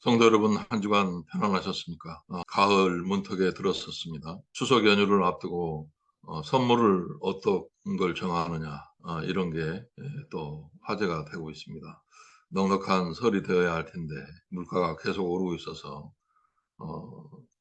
성도 여러분, 한 주간 평안하셨습니까? 가을 문턱에 들었었습니다. 추석 연휴를 앞두고 선물을 어떤 걸 정하느냐, 이런 게 또 화제가 되고 있습니다. 넉넉한 설이 되어야 할 텐데 물가가 계속 오르고 있어서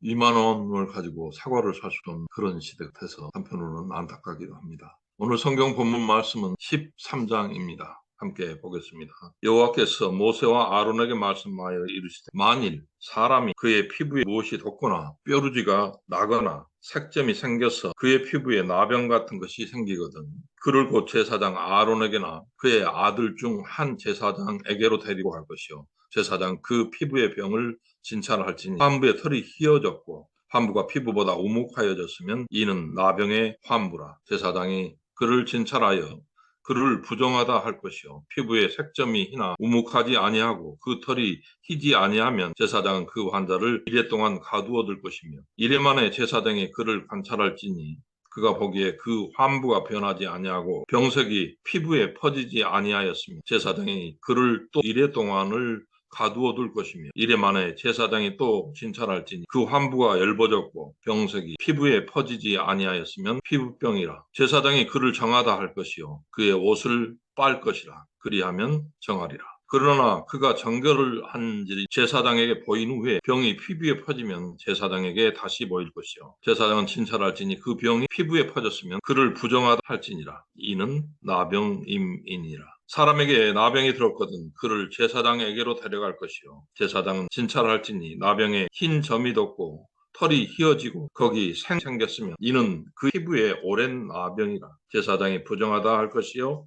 2만 원을 가지고 사과를 살 수 없는 그런 시대 같아서 한편으로는 안타깝기도 합니다. 오늘 성경 본문 말씀은 13장입니다. 함께 보겠습니다. 여호와께서 모세와 아론에게 말씀하여 이르시되 만일 사람이 그의 피부에 무엇이 돋거나 뾰루지가 나거나 색점이 생겨서 그의 피부에 나병 같은 것이 생기거든 그를 곧 제사장 아론에게나 그의 아들 중 한 제사장에게로 데리고 갈 것이요 제사장 그 피부의 병을 진찰할지니 환부의 털이 휘어졌고 환부가 피부보다 우묵하여졌으면 이는 나병의 환부라. 제사장이 그를 진찰하여 그를 부정하다 할 것이요 피부에 색점이 희나 우묵하지 아니하고 그 털이 희지 아니하면 제사장은 그 환자를 이래 동안 가두어 둘 것이며 이래 만에 제사장이 그를 관찰할지니 그가 보기에 그 환부가 변하지 아니하고 병색이 피부에 퍼지지 아니하였으며 제사장이 그를 또 이래 동안을 가두어 둘 것이며 이래 만에 제사장이 또 진찰할지니 그 환부가 엷어졌고 병색이 피부에 퍼지지 아니하였으면 피부병이라. 제사장이 그를 정하다 할 것이요 그의 옷을 빨 것이라. 그리하면 정하리라. 그러나 그가 정결을 한지 제사장에게 보인 후에 병이 피부에 퍼지면 제사장에게 다시 보일 것이요 제사장은 진찰할지니 그 병이 피부에 퍼졌으면 그를 부정하다 할지니라. 이는 나병임이니라. 사람에게 나병이 들었거든 그를 제사장에게로 데려갈 것이요 제사장은 진찰할지니 나병에 흰 점이 돋고 털이 휘어지고 거기 생겼으면 이는 그 피부에 오랜 나병이라. 제사장이 부정하다 할 것이요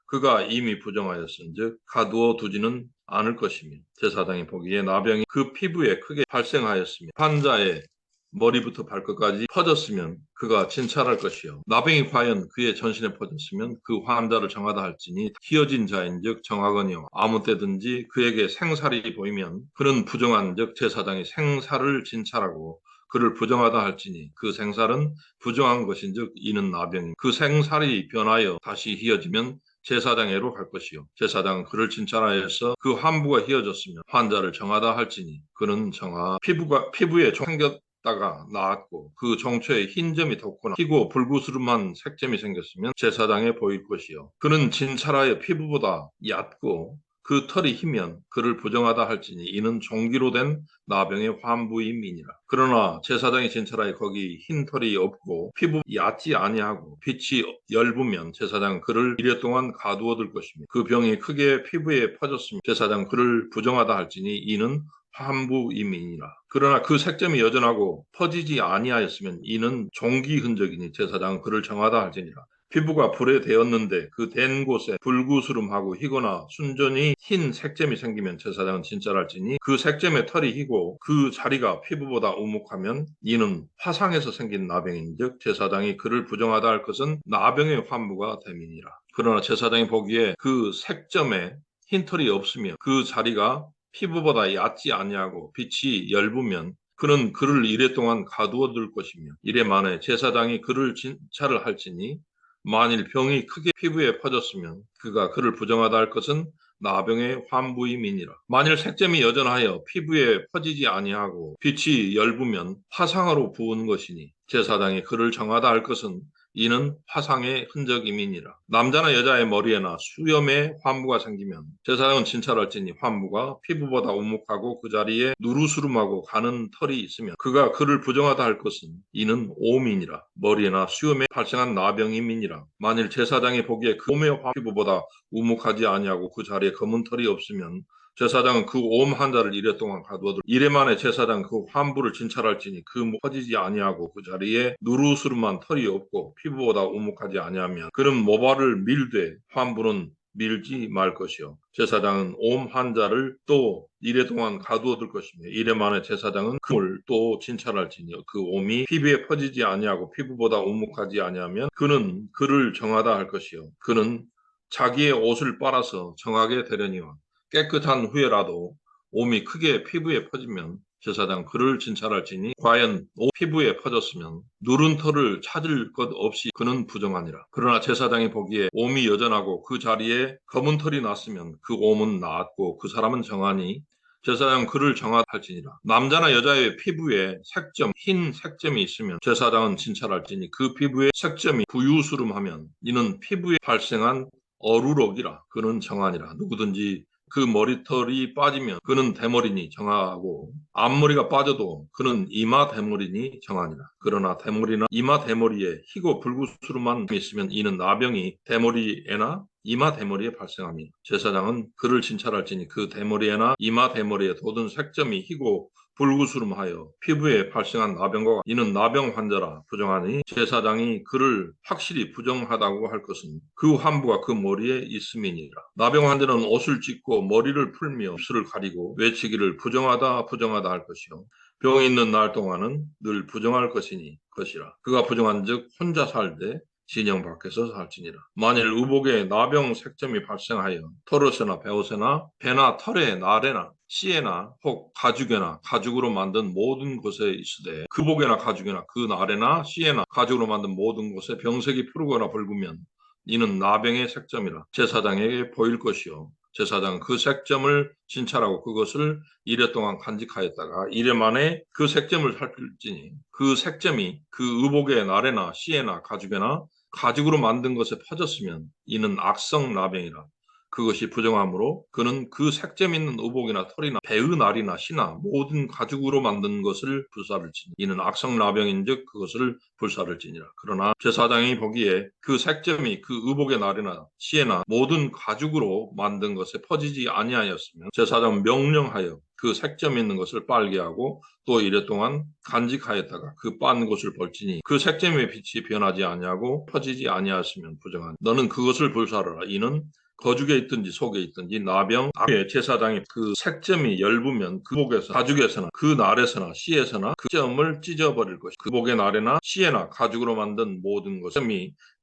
그가 이미 부정하였은즉 가두어 두지는 않을 것이며 제사장이 보기에 나병이 그 피부에 크게 발생하였으며 환자의 머리부터 발끝까지 퍼졌으면 그가 진찰할 것이요 나병이 과연 그의 전신에 퍼졌으면 그 환자를 정하다 할지니 휘어진 자인즉 정하거니와 아무 때든지 그에게 생살이 보이면 그는 부정한즉 제사장이 생살을 진찰하고 그를 부정하다 할지니 그 생살은 부정한 것인즉 이는 나병이 그 생살이 변하여 다시 휘어지면 제사장에로 갈 것이요 제사장은 그를 진찰하여서 그 환부가 휘어졌으면 환자를 정하다 할지니 그는 정하 피부에 생겼다가 나았고 그 정초에 흰 점이 돋거나 희고 불구스름한 색점이 생겼으면 제사장에 보일 것이요 그는 진찰하여 피부보다 얕고 그 털이 희면 그를 부정하다 할지니 이는 종기로 된 나병의 환부임이니라. 그러나 제사장이 진찰하여 거기 흰 털이 없고 피부 얕지 아니하고 빛이 엷으면 제사장은 그를 이래 동안 가두어 둘 것이며 그 병이 크게 피부에 퍼졌으면 제사장은 그를 부정하다 할지니 이는 환부임이니라. 그러나 그 색점이 여전하고 퍼지지 아니하였으면 이는 종기 흔적이니 제사장은 그를 정하다 할지니라. 피부가 불에 데었는데 그 댄 곳에 불구스름하고 희거나 순전히 흰 색점이 생기면 제사장은 진찰할지니 그 색점의 털이 희고 그 자리가 피부보다 우묵하면 이는 화상에서 생긴 나병인즉 제사장이 그를 부정하다 할 것은 나병의 환부가 됨이니라. 그러나 제사장이 보기에 그 색점에 흰 털이 없으며 그 자리가 피부보다 얕지 아니하고 빛이 엷으면 그는 그를 이래 동안 가두어 둘 것이며 이래 만에 제사장이 그를 진찰을 할지니 만일 병이 크게 피부에 퍼졌으면 그가 그를 부정하다 할 것은 나병의 환부임이니라. 만일 색점이 여전하여 피부에 퍼지지 아니하고 빛이 엷으면 화상으로 부은 것이니 제사장이 그를 정하다 할 것은 이는 화상의 흔적임이니라. 남자나 여자의 머리에나 수염에 환부가 생기면 제사장은 진찰할지니 환부가 피부보다 오목하고 그 자리에 누르스름하고 가는 털이 있으면 그가 그를 부정하다 할 것은 이는 오음이니라. 머리에나 수염에 발생한 나병임이니라. 만일 제사장이 보기에 그 몸의 피부보다 우묵하지 아니하고 그 자리에 검은 털이 없으면 제사장은 그 옴 환자를 이래 동안 가두어둘 이래 만에 제사장은 그 환부를 진찰할지니 그 퍼지지 아니하고 그 자리에 누르스름한 털이 없고 피부보다 우묵하지 아니하면 그는 모발을 밀되 환부는 밀지 말 것이요 제사장은 옴 환자를 또 이래 동안 가두어둘 것이며 이래 만에 제사장은 그를 또 진찰할지니 그 옴이 피부에 퍼지지 아니하고 피부보다 우묵하지 아니하면 그는 그를 정하다 할 것이요 그는 자기의 옷을 빨아서 정하게 되려니와 깨끗한 후에라도 옴이 크게 피부에 퍼지면 제사장 그를 진찰할지니 과연 피부에 퍼졌으면 누른 털을 찾을 것 없이 그는 부정하니라. 그러나 제사장이 보기에 옴이 여전하고 그 자리에 검은 털이 났으면 그 옴은 나았고 그 사람은 정하니 제사장은 그를 정할지니라. 남자나 여자의 피부에 색점, 흰 색점이 있으면 제사장은 진찰할지니 그 피부에 색점이 부유스름하면 이는 피부에 발생한 어루럭이라. 그는 정하니라. 누구든지 그 머리털이 빠지면 그는 대머리니 정하고 앞머리가 빠져도 그는 이마 대머리니 정하니라. 그러나 대머리나 이마 대머리에 희고 불구스름한 있으면 이는 나병이 대머리에나 이마 대머리에 발생하니 제사장은 그를 진찰할지니 그 대머리에나 이마 대머리에 돋은 색점이 희고 불구스름하여 피부에 발생한 나병과 이는 나병 환자라 부정하니 제사장이 그를 확실히 부정하다고 할 것은 그 환부가 그 머리에 있음이니라. 나병 환자는 옷을 찢고 머리를 풀며 입술을 가리고 외치기를 부정하다 부정하다 할 것이요 병이 있는 날 동안은 늘 부정할 것이라. 그가 부정한즉 혼자 살되 진영 밖에서 살지니라. 만일 의복에 나병 색점이 발생하여 털옷에나 베옷에나 배나 털에 날에나 씨에나 혹 가죽에나 가죽으로 만든 모든 곳에 있으되 그 복에나 가죽에나 그 날에나 씨에나 가죽으로 만든 모든 곳에 병색이 푸르거나 붉으면 이는 나병의 색점이라 제사장에게 보일 것이요 제사장은 그 색점을 진찰하고 그것을 이래 동안 간직하였다가 이래 만에 그 색점을 살필지니 그 색점이 그 의복의 날에나 씨에나 가죽에나 가죽으로 만든 것에 퍼졌으면 이는 악성 나병이라. 그것이 부정하므로 그는 그 색점 있는 의복이나 털이나 배의 날이나 씨나 모든 가죽으로 만든 것을 불사를 지니 이는 악성 나병인즉 그것을 불사를 지니라. 그러나 제사장이 보기에 그 색점이 그 의복의 날이나 씨에나 모든 가죽으로 만든 것에 퍼지지 아니하였으면 제사장은 명령하여 그 색점 있는 것을 빨게 하고 또 이래 동안 간직하였다가 그 빤 곳을 벌지니 그 색점의 빛이 변하지 아니하고 퍼지지 아니하였으면 부정하니 너는 그것을 불사르라. 이는 거죽에 있든지 속에 있든지 나병 앞에 제사장이 그 색점이 엷으면 그 복에서 가죽에서나 그 날에서나 씨에서나 그 점을 찢어버릴 것이 그 복의 날에나 씨에나 가죽으로 만든 모든 것이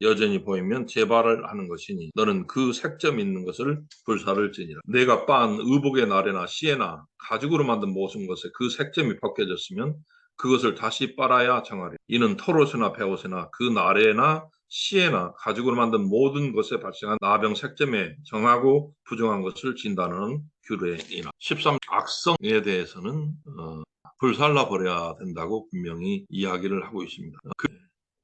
여전히 보이면 재발을 하는 것이니 너는 그 색점 있는 것을 불사를지니라. 내가 빤 의복의 날에나 씨에나 가죽으로 만든 모든 것에 그 색점이 벗겨졌으면 그것을 다시 빨아야 정하리. 이는 털옷이나 베옷이나 그 날에나 씨에나 가죽으로 만든 모든 것에 발생한 나병 색점에 정하고 부정한 것을 진단하는 규례이나 13. 악성에 대해서는 불살라 버려야 된다고 분명히 이야기를 하고 있습니다. 그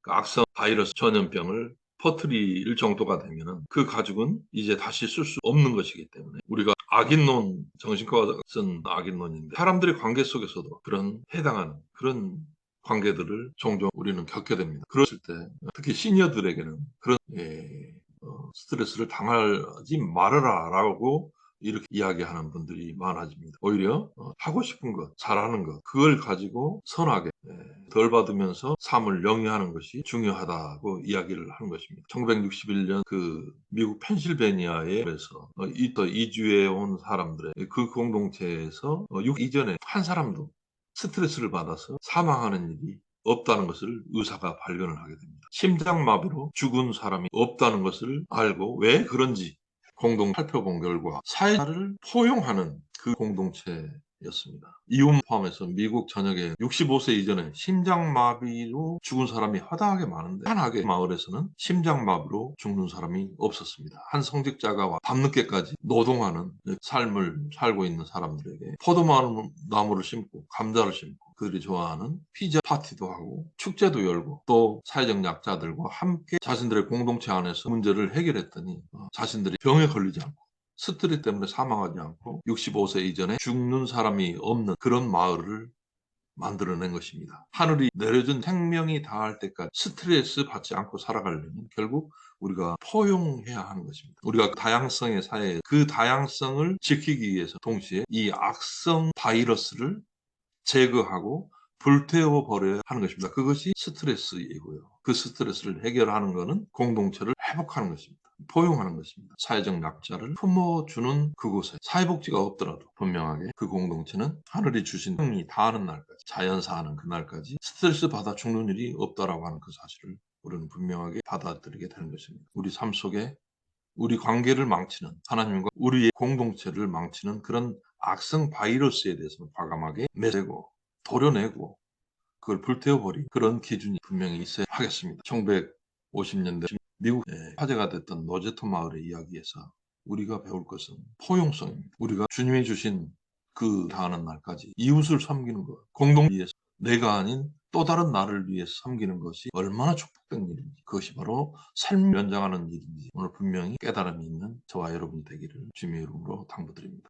악성 바이러스 전염병을 퍼뜨릴 정도가 되면은 그 가죽은 이제 다시 쓸 수 없는 것이기 때문에 우리가 악인론, 정신과가 쓴 악인론인데 사람들의 관계 속에서도 그런 해당하는 그런 관계들을 종종 우리는 겪게 됩니다. 그랬을 때 특히 시니어들에게는 그런 스트레스를 당하지 말아라라고 이렇게 이야기하는 분들이 많아집니다. 오히려 하고 싶은 것, 잘하는 것, 그걸 가지고 선하게 덜 받으면서 삶을 영위하는 것이 중요하다고 이야기를 하는 것입니다. 1961년 그 미국 펜실베니아에서 이주해 온 사람들의 그 공동체에서 이전에 한 사람도 스트레스를 받아서 사망하는 일이 없다는 것을 의사가 발견을 하게 됩니다. 심장마비로 죽은 사람이 없다는 것을 알고 왜 그런지 공동 살펴본 결과 사회를 포용하는 그 공동체였습니다. 이혼 포함해서 미국 전역에 65세 이전에 심장마비로 죽은 사람이 허다하게 많은데 한하게 마을에서는 심장마비로 죽는 사람이 없었습니다. 한 성직자가 밤늦게까지 노동하는 삶을 살고 있는 사람들에게 포도나무를 심고 감자를 심고 그들이 좋아하는 피자 파티도 하고 축제도 열고 또 사회적 약자들과 함께 자신들의 공동체 안에서 문제를 해결했더니 자신들이 병에 걸리지 않고 스트레스 때문에 사망하지 않고 65세 이전에 죽는 사람이 없는 그런 마을을 만들어낸 것입니다. 하늘이 내려준 생명이 닿을 때까지 스트레스 받지 않고 살아가려면 결국 우리가 포용해야 하는 것입니다. 우리가 다양성의 사회에 그 다양성을 지키기 위해서 동시에 이 악성 바이러스를 제거하고 불태워 버려야 하는 것입니다. 그것이 스트레스이고요. 그 스트레스를 해결하는 것은 공동체를 회복하는 것입니다. 포용하는 것입니다. 사회적 약자를 품어주는 그곳에 사회복지가 없더라도 분명하게 그 공동체는 하늘이 주신 형이 다하는 날까지 자연사하는 그날까지 스트레스 받아 죽는 일이 없다라고 하는 그 사실을 우리는 분명하게 받아들이게 되는 것입니다. 우리 삶 속에 우리 관계를 망치는 하나님과 우리의 공동체를 망치는 그런 악성 바이러스에 대해서는 과감하게 매제고 도려내고 그걸 불태워버린 그런 기준이 분명히 있어야 하겠습니다. 1950년대 미국에 화제가 됐던 노제토 마을의 이야기에서 우리가 배울 것은 포용성입니다. 우리가 주님이 주신 그 당하는 날까지 이웃을 섬기는 것, 공동을 위해서 내가 아닌 또 다른 나를 위해서 섬기는 것이 얼마나 축복된 일인지, 그것이 바로 삶을 연장하는 일인지 오늘 분명히 깨달음이 있는 저와 여러분이 되기를 주님의 이름으로 당부드립니다.